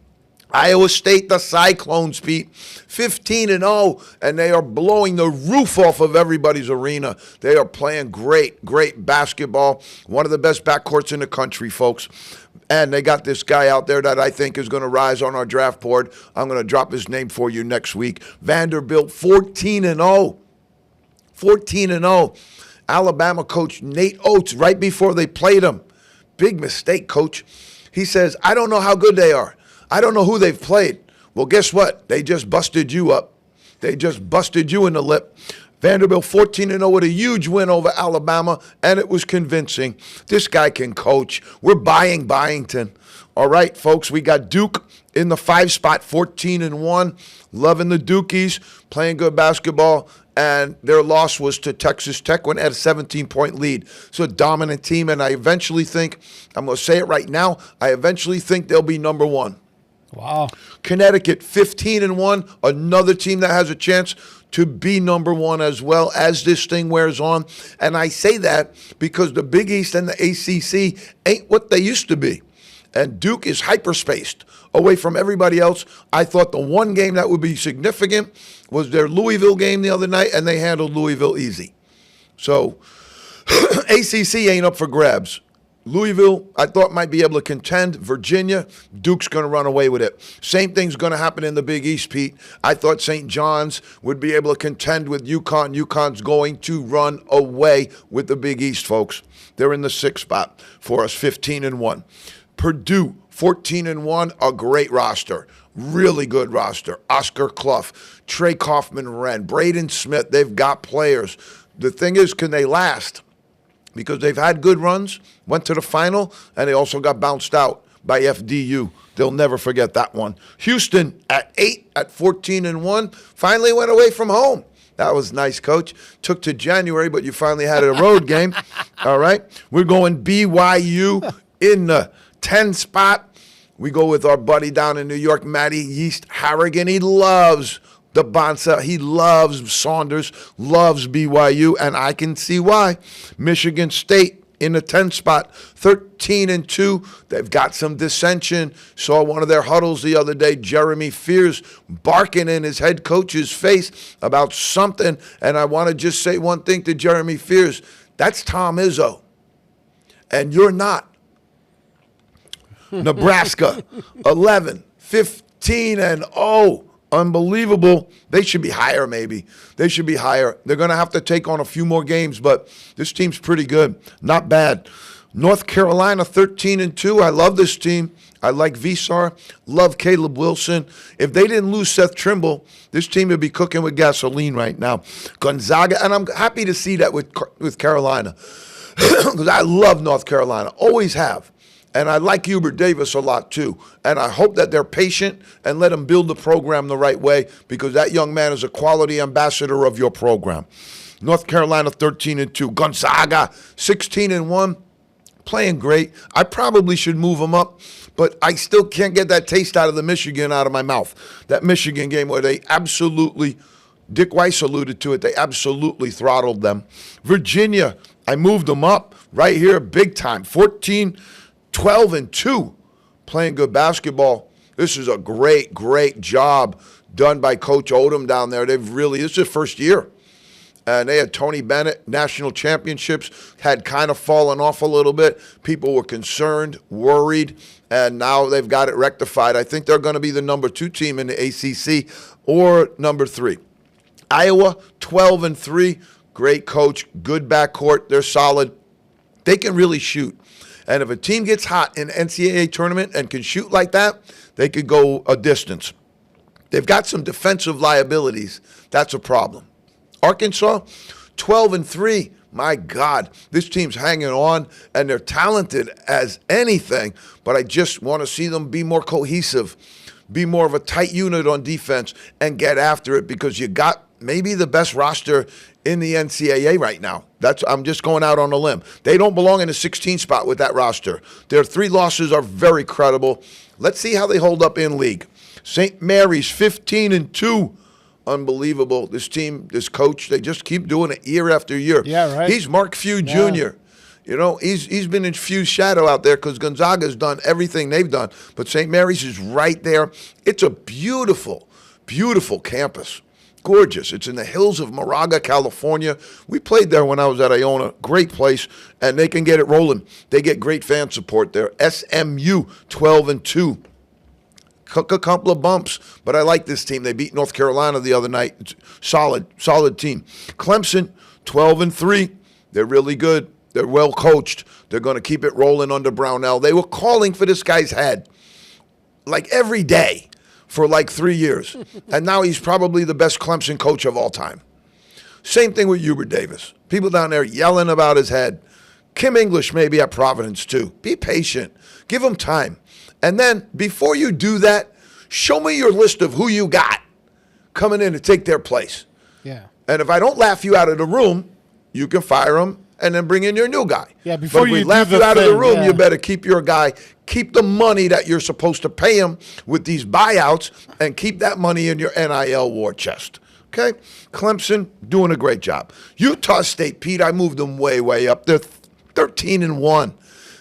Iowa State, the Cyclones, Pete, 15-0, and they are blowing the roof off of everybody's arena. They are playing great basketball. One of the best backcourts in the country, folks. And they got this guy out there that I think is going to rise on our draft board. I'm going to drop his name for you next week. Vanderbilt, 14-0. 14-0. Alabama coach Nate Oates, right before they played him. Big mistake, coach. He says, I don't know how good they are. I don't know who they've played. Well, guess what? They just busted you up. They just busted you in the lip. Vanderbilt 14-0 with a huge win over Alabama, and it was convincing. This guy can coach. We're buying Byington. All right, folks, we got Duke in the 5 spot, 14-1. Loving the Dukies, playing good basketball, and their loss was to Texas Tech when they had a 17-point lead. So a dominant team, and I eventually think, I'm going to say it right now, I eventually think they'll be number 1. Wow. Connecticut, 15-1, another team that has a chance to be number 1 as well as this thing wears on. And I say that because the Big East and the ACC ain't what they used to be. And Duke is hyperspaced away from everybody else. I thought the one game that would be significant was their Louisville game the other night, and they handled Louisville easy. So ACC ain't up for grabs. Louisville, I thought, might be able to contend. Virginia, Duke's going to run away with it. Same thing's going to happen in the Big East, Pete. I thought St. John's would be able to contend with UConn. UConn's going to run away with the Big East, folks. They're in the 6th spot for us, 15-1. Purdue, 14-1, a great roster. Really good roster. Oscar Clough, Trey Kaufman-Wren, Braden Smith. They've got players. The thing is, can they last? Because they've had good runs, went to the final, and they also got bounced out by FDU. They'll never forget that one. Houston at 8, at 14-1, finally went away from home. That was nice, Coach. Took to January, but you finally had a road game. All right. We're going BYU in the 10 spot We go with our buddy down in New York, Matty Yeast Harrigan. He loves the Bonsa. He loves Saunders, loves BYU, and I can see why. Michigan State in the 10 spot, 13-2. They've got some dissension. Saw one of their huddles the other day, Jeremy Fears barking in his head coach's face about something. And I want to just say one thing to Jeremy Fears. That's Tom Izzo, and you're not. Nebraska, 11, 15-0. Unbelievable. They should be higher, maybe. They should be higher. They're going to have to take on a few more games, but this team's pretty good. Not bad. North Carolina, 13-2. I love this team. I like Visar. Love Caleb Wilson. If they didn't lose Seth Trimble, this team would be cooking with gasoline right now. Gonzaga, and I'm happy to see that with Carolina because I love North Carolina. Always have. And I like Hubert Davis a lot, too. And I hope that they're patient and let him build the program the right way because that young man is a quality ambassador of your program. North Carolina, 13-2. Gonzaga, 16-1. Playing great. I probably should move them up, but I still can't get that taste out of the Michigan out of my mouth. That Michigan game where they absolutely, Dick Weiss alluded to it, they absolutely throttled them. Virginia, I moved them up right here big time. 12-2, playing good basketball. This is a great, great job done by Coach Odom down there. This is their first year. And they had Tony Bennett, national championships, had kind of fallen off a little bit. People were concerned, worried, and now they've got it rectified. I think they're going to be the number 2 team in the ACC or number 3. Iowa, 12-3, great coach, good backcourt. They're solid. They can really shoot. And if a team gets hot in the NCAA tournament and can shoot like that, they could go a distance. They've got some defensive liabilities. That's a problem. Arkansas, 12-3. My God, this team's hanging on, and they're talented as anything, but I just want to see them be more cohesive, be more of a tight unit on defense, and get after it because you got maybe the best roster in the NCAA right now. I'm just going out on a limb. They don't belong in the 16 spot with that roster. Their 3 losses are very credible. Let's see how they hold up in league. St. Mary's, 15-2. Unbelievable. This team, this coach, they just keep doing it year after year. Yeah, right. He's Mark Few Jr. You know, he's been in Few's shadow out there because Gonzaga's done everything they've done. But St. Mary's is right there. It's a beautiful, beautiful campus. Gorgeous. It's in the hills of Moraga, California. We played there when I was at Iona. Great place, and they can get it rolling. They get great fan support there. SMU, 12-2. A couple of bumps, but I like this team. They beat North Carolina the other night. It's solid team. Clemson, 12-3. They're really good. They're well coached. They're going to keep it rolling under Brownell. They were calling for this guy's head like every day for like 3 years, and now he's probably the best Clemson coach of all time. Same thing with Hubert Davis. People down there yelling about his head. Kim English may be at Providence too. Be patient. Give him time. And then, before you do that, show me your list of who you got coming in to take their place. Yeah. And if I don't laugh you out of the room, you can fire him and then bring in your new guy. Yeah, before but if we you laugh do you the out of the thing, room, yeah. you better keep your guy. Keep the money that you're supposed to pay him with these buyouts and keep that money in your NIL war chest. Okay? Clemson, doing a great job. Utah State, Pete, I moved them way, way up. They're 13-1.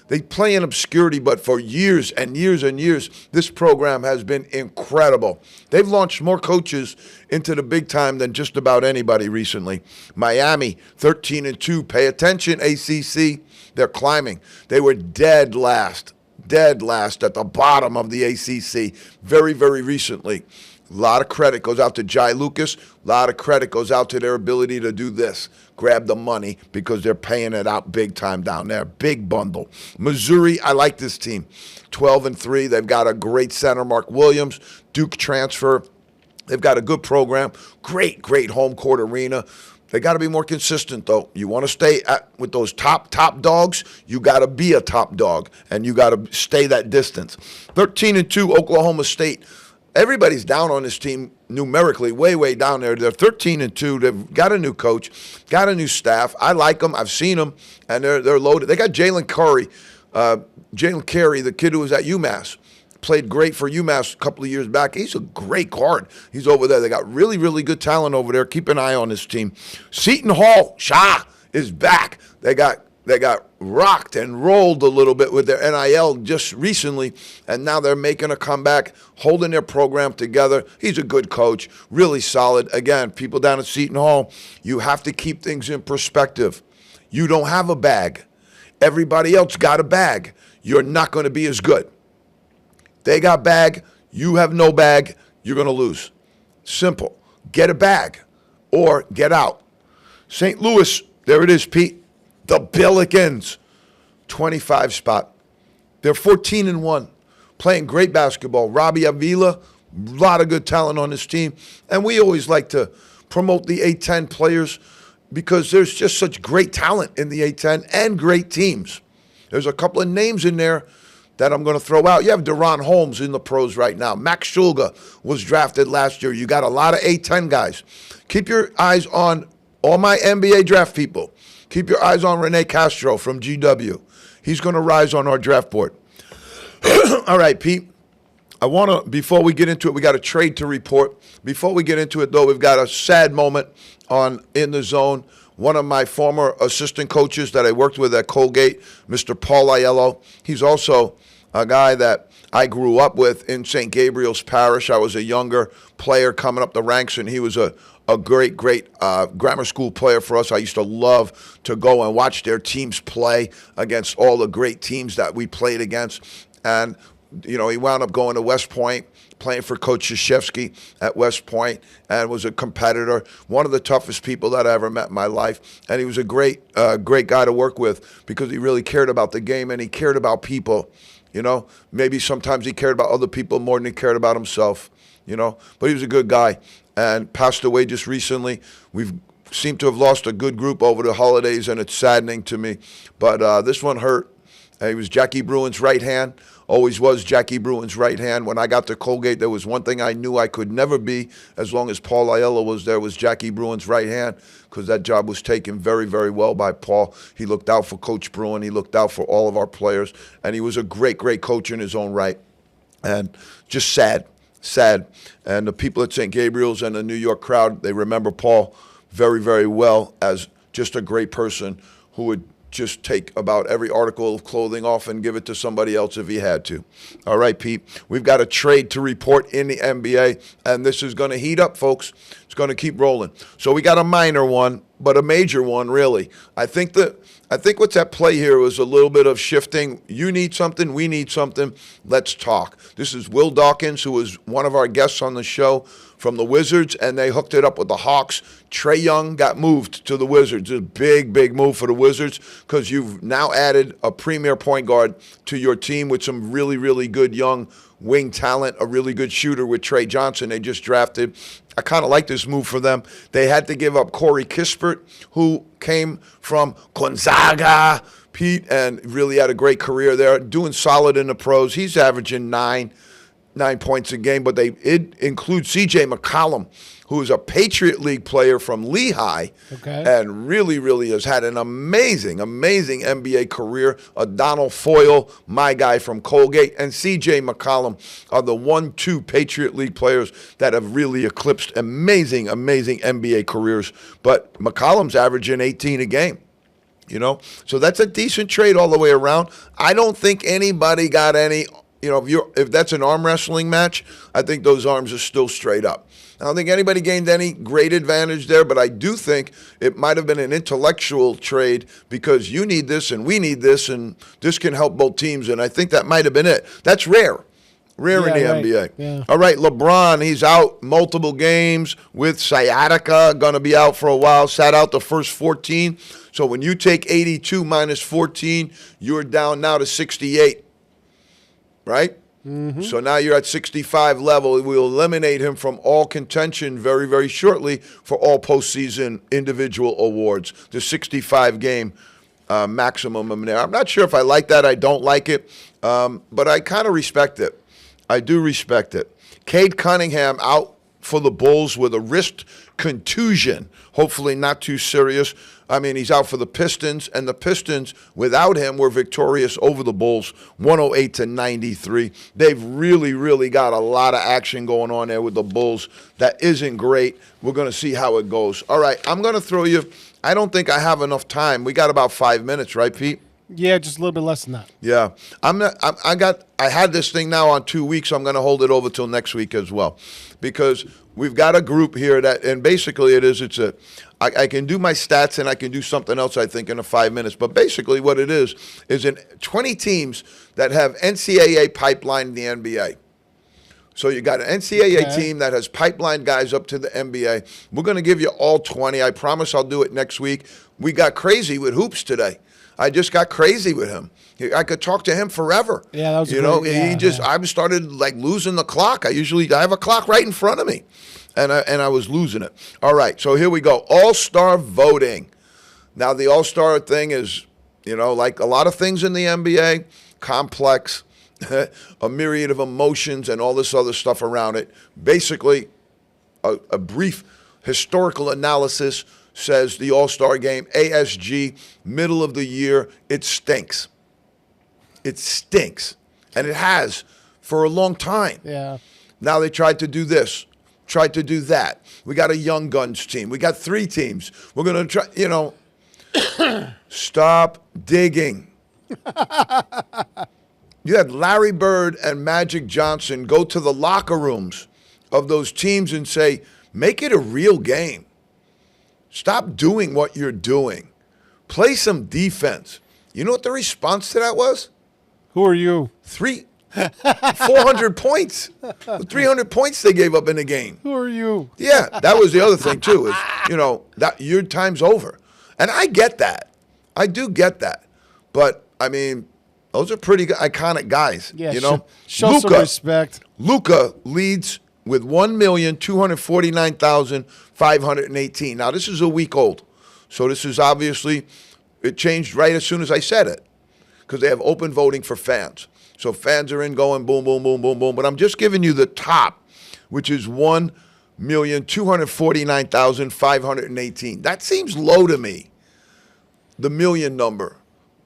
They play in obscurity, but for years and years and years, this program has been incredible. They've launched more coaches into the big time than just about anybody recently. Miami, 13-2. Pay attention, ACC. They're climbing. They were dead last at the bottom of the ACC very, very recently. A lot of credit goes out to Jai Lucas. A lot of credit goes out to their ability to do this. Grab the money because they're paying it out big time down there. Big bundle. Missouri, I like this team. 12-3. They've got a great center, Mark Williams. Duke transfer. They've got a good program. Great, great home court arena. They got to be more consistent, though. You want to stay with those top dogs, you got to be a top dog, and you got to stay that distance. 13-2, Oklahoma State. Everybody's down on this team numerically, way, way down there. They're 13-2. They've got a new coach, got a new staff. I like them. I've seen them, and they're loaded. They got Jalen Carey, the kid who was at UMass. played great for UMass a couple of years back. He's a great guard. He's over there. They got really, really good talent over there. Keep an eye on this team. Seton Hall, Shah, is back. They got rocked and rolled a little bit with their NIL just recently, and now they're making a comeback, holding their program together. He's a good coach, really solid. Again, people down at Seton Hall, you have to keep things in perspective. You don't have a bag. Everybody else got a bag. You're not going to be as good. They got bag. You have no bag. You're going to lose. Simple. Get a bag or get out. St. Louis, there it is, Pete. The Billikens, 25 spot. They're 14-1, playing great basketball. Robbie Avila, a lot of good talent on this team. And we always like to promote the A-10 players because there's just such great talent in the A-10 and great teams. There's a couple of names in there that I'm going to throw out. You have Deron Holmes in the pros right now. Max Shulga was drafted last year. You got a lot of A-10 guys. Keep your eyes on all my NBA draft people. Keep your eyes on Rene Castro from GW. He's going to rise on our draft board. All right, Pete. I want to, before we get into it, we got a trade to report. Before we get into it, though, we've got a sad moment on In the Zone. One of my former assistant coaches that I worked with at Colgate, Mr. Paul Aiello. He's also a guy that I grew up with in St. Gabriel's Parish. I was a younger player coming up the ranks, and he was a great grammar school player for us. I used to love to go and watch their teams play against all the great teams that we played against. And, he wound up going to West Point, playing for Coach Krzyzewski at West Point, and was a competitor, one of the toughest people that I ever met in my life. And he was a great guy to work with because he really cared about the game and he cared about people. Maybe sometimes he cared about other people more than he cared about himself, but he was a good guy and passed away just recently. We've seemed to have lost a good group over the holidays, and it's saddening to me. But this one hurt. He was Jackie Bruin's right hand, always was Jackie Bruin's right hand. When I got to Colgate, there was one thing I knew I could never be as long as Paul Aiello was there, was Jackie Bruin's right hand, because that job was taken very, very well by Paul. He looked out for Coach Bruin. He looked out for all of our players, and he was a great, great coach in his own right. And just sad. And the people at St. Gabriel's and the New York crowd, they remember Paul very, very well as just a great person who would just take about every article of clothing off and give it to somebody else if he had to. All right, Pete, we've got a trade to report in the NBA, and this is going to heat up, folks. It's going to keep rolling. So we got a minor one, but a major one, really. I think what's at play here was a little bit of shifting. You need something, we need something. Let's talk. This is Will Dawkins, who was one of our guests on the show from the Wizards, and they hooked it up with the Hawks. Trae Young got moved to the Wizards. It's a big, big move for the Wizards because you've now added a premier point guard to your team with some really, really good young wing talent, a really good shooter with Trey Johnson they just drafted. I kind of like this move for them. They had to give up Corey Kispert, who came from Gonzaga, Pete, and really had a great career there, doing solid in the pros. He's averaging nine points a game, but it includes C.J. McCollum, who is a Patriot League player from Lehigh, and really, really has had an amazing NBA career. Donald Foyle, my guy from Colgate, and C.J. McCollum are the 1-2 Patriot League players that have really eclipsed amazing NBA careers. But McCollum's averaging 18 a game. So that's a decent trade all the way around. I don't think anybody got any. If that's an arm wrestling match, I think those arms are still straight up. I don't think anybody gained any great advantage there, but I do think it might have been an intellectual trade because you need this and we need this, and this can help both teams, and I think that might have been it. That's rare in the NBA. Yeah. All right, LeBron, he's out multiple games with sciatica, going to be out for a while, sat out the first 14. So when you take 82 minus 14, you're down now to 68. Right? Mm-hmm. So now you're at 65 level. We'll eliminate him from all contention very, very shortly for all postseason individual awards. The 65-game maximum there. I'm not sure if I like that. I don't like it. But I kind of respect it. I do respect it. Cade Cunningham out for the Bulls with a wrist contusion. Hopefully not too serious. I mean, he's out for the Pistons, and the Pistons, without him, were victorious over the Bulls, 108-93. They've really, really got a lot of action going on there with the Bulls. That isn't great. We're going to see how it goes. All right, I'm going to throw you. I don't think I have enough time. We got about 5 minutes, right, Pete? Yeah, just a little bit less than that. Yeah, I had this thing now on 2 weeks. So I'm going to hold it over till next week as well, because we've got a group here that, and basically I can do my stats and I can do something else, I think, in 5 minutes. But basically what it is in 20 teams that have NCAA pipeline in the NBA. So you got an NCAA team that has pipeline guys up to the NBA. We're going to give you all 20. I promise I'll do it next week. We got crazy with Hoops today. I just got crazy with him. I could talk to him forever. Yeah, that was great. I started like losing the clock. I have a clock right in front of me, and I was losing it. All right, so here we go. All-Star voting. Now the All-Star thing is, like a lot of things in the NBA, complex, a myriad of emotions and all this other stuff around it. Basically, a brief historical analysis says the All-Star game, ASG, middle of the year, it stinks. It stinks. And it has for a long time. Yeah. Now they tried to do this, tried to do that. We got a young guns team. We got 3 teams. We're going to try, stop digging. You had Larry Bird and Magic Johnson go to the locker rooms of those teams and say, make it a real game. Stop doing what you're doing. Play some defense. You know what the response to that was? Who are you? 400 points. 300 points they gave up in the game. Who are you? Yeah, that was the other thing too, is, that your time's over. And I get that. I do get that. But, I mean, those are pretty iconic guys. Yeah, show some respect. Luka leads with 1,249,518. Now, this is a week old. So this is obviously, it changed right as soon as I said it, because they have open voting for fans. So fans are in going boom, boom, boom, boom, boom. But I'm just giving you the top, which is 1,249,518. That seems low to me, the million number.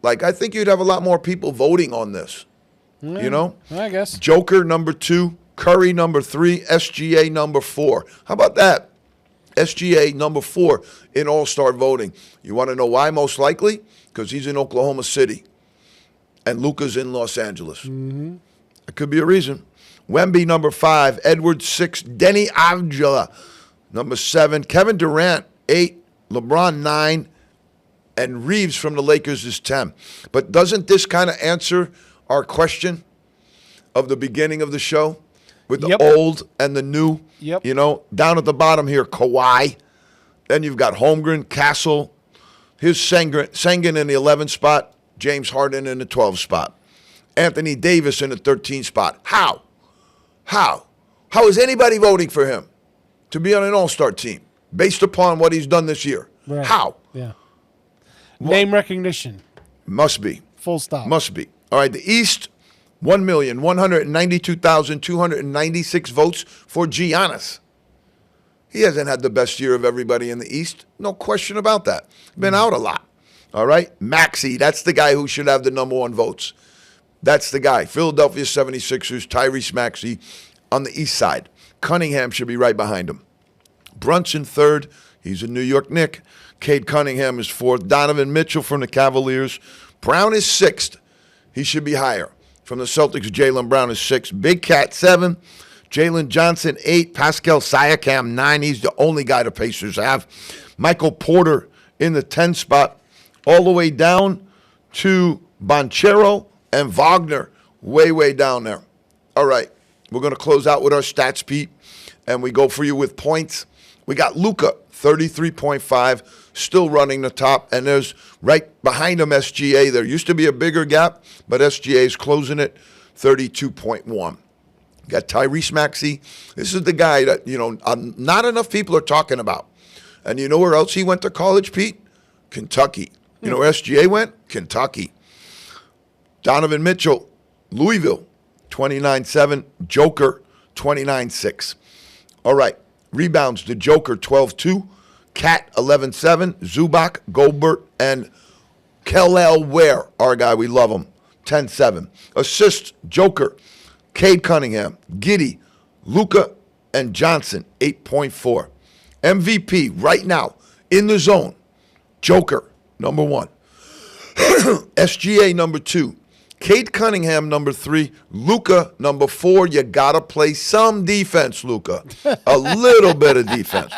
Like, I think you'd have a lot more people voting on this, I guess. Joker, number 2. Curry, number 3. SGA, number 4. How about that? SGA, number 4 in All-Star voting. You want to know why, most likely? Because he's in Oklahoma City, and Luka's in Los Angeles. Mm-hmm. That could be a reason. Wemby, number 5. Edwards, 6. Denny Avdija, number 7. Kevin Durant, 8. LeBron, 9. And Reeves from the Lakers is 10. But doesn't this kind of answer our question of the beginning of the show with the old and the new? Yep. Down at the bottom here, Kawhi. Then you've got Holmgren, Castle. Here's Sengun in the 11th spot. James Harden in the 12th spot. Anthony Davis in the 13th spot. How? How is anybody voting for him to be on an All-Star team based upon what he's done this year? Right. How? Yeah. Name recognition. Must be. Full stop. Must be. All right, the East, 1,192,296 votes for Giannis. He hasn't had the best year of everybody in the East. No question about that. Been out a lot. All right, Maxey, that's the guy who should have the number 1 votes. That's the guy. Philadelphia 76ers, Tyrese Maxey on the East side. Cunningham should be right behind him. Brunson 3rd. He's a New York Knick. Cade Cunningham is 4th. Donovan Mitchell from the Cavaliers. Brown is 6th. He should be higher. From the Celtics, Jaylen Brown is 6th. Big Cat 7. Jalen Johnson 8. Pascal Siakam 9. He's the only guy the Pacers have. Michael Porter in the 10th spot. All the way down to Banchero and Wagner. Way, way down there. All right. We're going to close out with our stats, Pete. And we go for you with points. We got Luka, 33.5, still running the top. And there's right behind him SGA. There used to be a bigger gap, but SGA is closing it, 32.1. Got Tyrese Maxey. This is the guy that, not enough people are talking about. And you know where else he went to college, Pete? Kentucky. You know where SGA went? Kentucky. Donovan Mitchell, Louisville, 29.7. Joker, 29.6. All right. Rebounds, the Joker, 12-2. Cat, 11-7. Zubac, Goldberg, and Kellel Ware, our guy, we love him, 10-7. Assists, Joker, Cade Cunningham, Giddy, Luca, and Johnson, 8.4. MVP right now in the zone, Joker, number 1. SGA, number 2. Cade Cunningham, number 3. Luca, number 4. You got to play some defense, Luca. A little bit of defense.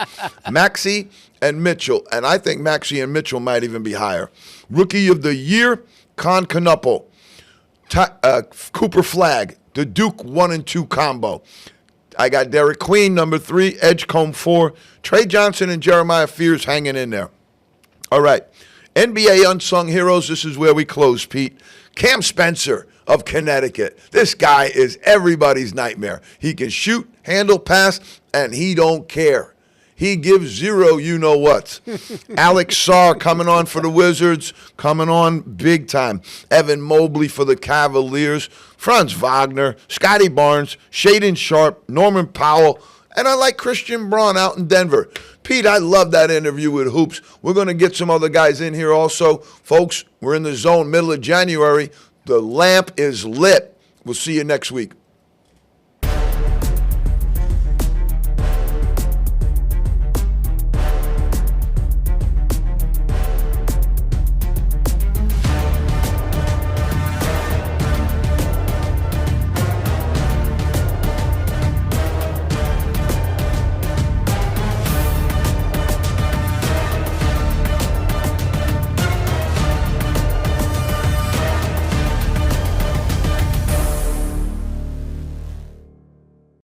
Maxey and Mitchell, and I think Maxey and Mitchell might even be higher. Rookie of the Year, Con Canupo. Cooper Flagg, the Duke 1 and 2 combo. I got Derek Queen, number 3. Edgecombe, 4. Trey Johnson and Jeremiah Fears hanging in there. All right. NBA Unsung Heroes, this is where we close, Pete. Cam Spencer of Connecticut. This guy is everybody's nightmare. He can shoot, handle, pass, and he don't care. He gives zero you-know-whats. Alex Sarr coming on for the Wizards, coming on big time. Evan Mobley for the Cavaliers. Franz Wagner, Scotty Barnes, Shaedon Sharpe, Norman Powell, and I like Christian Braun out in Denver. Pete, I love that interview with Hoops. We're going to get some other guys in here also. Folks, we're in the zone middle of January. The lamp is lit. We'll see you next week.